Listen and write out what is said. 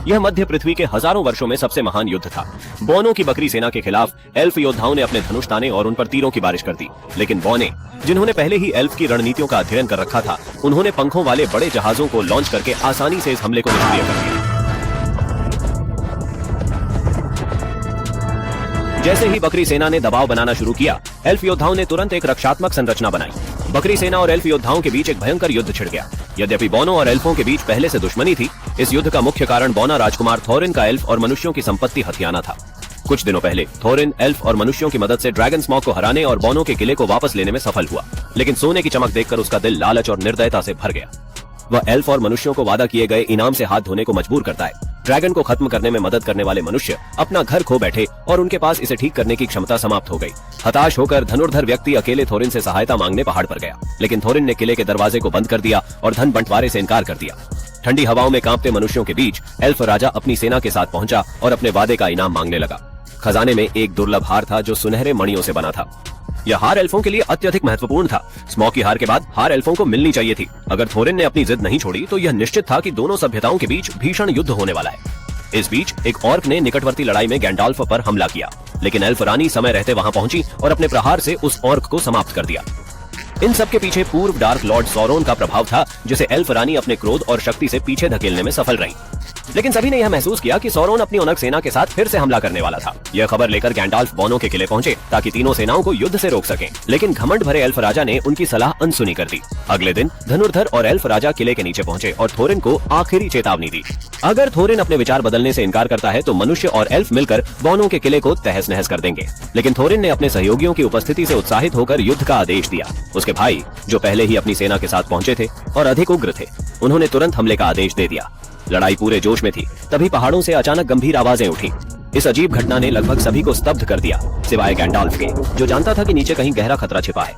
यह मध्य पृथ्वी के हजारों वर्षों में सबसे महान युद्ध था। बौनों की बकरी सेना के खिलाफ एल्फ योद्धाओं ने अपने धनुष ताने और उन पर तीरों की बारिश कर दी। लेकिन बौने, जिन्होंने पहले ही एल्फ की रणनीतियों का अध्ययन कर रखा था, उन्होंने पंखों वाले बड़े जहाजों को लॉन्च करके आसानी से इस हमले को निष्क्रिय कर दिया। जैसे ही बकरी सेना ने दबाव बनाना शुरू किया, एल्फ योद्धाओं ने तुरंत एक रक्षात्मक संरचना बनाई। बकरी सेना और एल्फ योद्धाओं के बीच एक भयंकर युद्ध छिड़ गया। यद्यपि बौनों और एल्फों के बीच पहले से दुश्मनी थी, इस युद्ध का मुख्य कारण बौना राजकुमार थोरिन का एल्फ और मनुष्यों की संपत्ति हथियाना था। कुछ दिनों पहले थोरिन एल्फ और मनुष्यों की मदद से ड्रैगन स्मॉग को हराने और बौनों के किले को वापस लेने में सफल हुआ। लेकिन सोने की चमक देखकर उसका दिल लालच और निर्दयता से भर गया। वह एल्फ और मनुष्यों को वादा किए गए इनाम से हाथ धोने को मजबूर करता है। ड्रैगन को खत्म करने में मदद करने वाले मनुष्य अपना घर खो बैठे और उनके पास इसे ठीक करने की क्षमता समाप्त हो गई। हताश होकर धनुर्धर व्यक्ति अकेले थोरिन से सहायता मांगने पहाड़ पर गया, लेकिन थोरिन ने किले के दरवाजे को बंद कर दिया और धन बंटवारे से इनकार कर दिया। ठंडी हवाओं में कांपते मनुष्यों के बीच एल्फ राजा अपनी सेना के साथ पहुंचा और अपने वादे का इनाम मांगने लगा। खजाने में एक दुर्लभ हार था जो सुनहरे मणियों से बना था। यह हार एल्फों के लिए अत्यधिक महत्वपूर्ण था। स्मॉग की हार के बाद हार एल्फों को मिलनी चाहिए थी। अगर थोरिन ने अपनी जिद नहीं छोड़ी तो यह निश्चित था कि दोनों सभ्यताओं के बीच भीषण युद्ध होने वाला है। इस बीच एक ऑर्क ने निकटवर्ती लड़ाई में गैंडाल्फ पर हमला किया, लेकिन एल्फ रानी समय रहते वहां पहुंची और अपने प्रहार से उस ऑर्क को समाप्त कर दिया। इन सब के पीछे पूर्व डार्क लॉर्ड सौरोन का प्रभाव था, जिसे एल्फ रानी अपने क्रोध और शक्ति से पीछे धकेलने में सफल रही। लेकिन सभी ने यह महसूस किया कि सौरोन अपनी ओनग सेना के साथ फिर से हमला करने वाला था। यह खबर लेकर गैंडाल्फ बौनों के किले पहुंचे ताकि तीनों सेनाओं को युद्ध से रोक सकें। लेकिन घमंड भरे एल्फ राजा ने उनकी सलाह अनसुनी कर दी। अगले दिन धनुर्धर और एल्फ राजा किले के नीचे पहुंचे और थोरिन को आखिरी चेतावनी दी। अगर थोरिन अपने विचार बदलने से इनकार करता है तो मनुष्य और एल्फ मिलकर बौनों के किले को तहस नहस कर देंगे। लेकिन थोरिन ने अपने सहयोगियों की उपस्थिति से उत्साहित होकर युद्ध का आदेश दिया। उसके भाई, जो पहले ही अपनी सेना के साथ पहुंचे थे और अधिक उग्र थे, उन्होंने तुरंत हमले का आदेश दे दिया। लड़ाई पूरे जोश में थी, तभी पहाड़ों से अचानक गंभीर आवाजें उठी। इस अजीब घटना ने लगभग सभी को स्तब्ध कर दिया, सिवाय गैंडाल्फ के, जो जानता था कि नीचे कहीं गहरा खतरा छिपा है।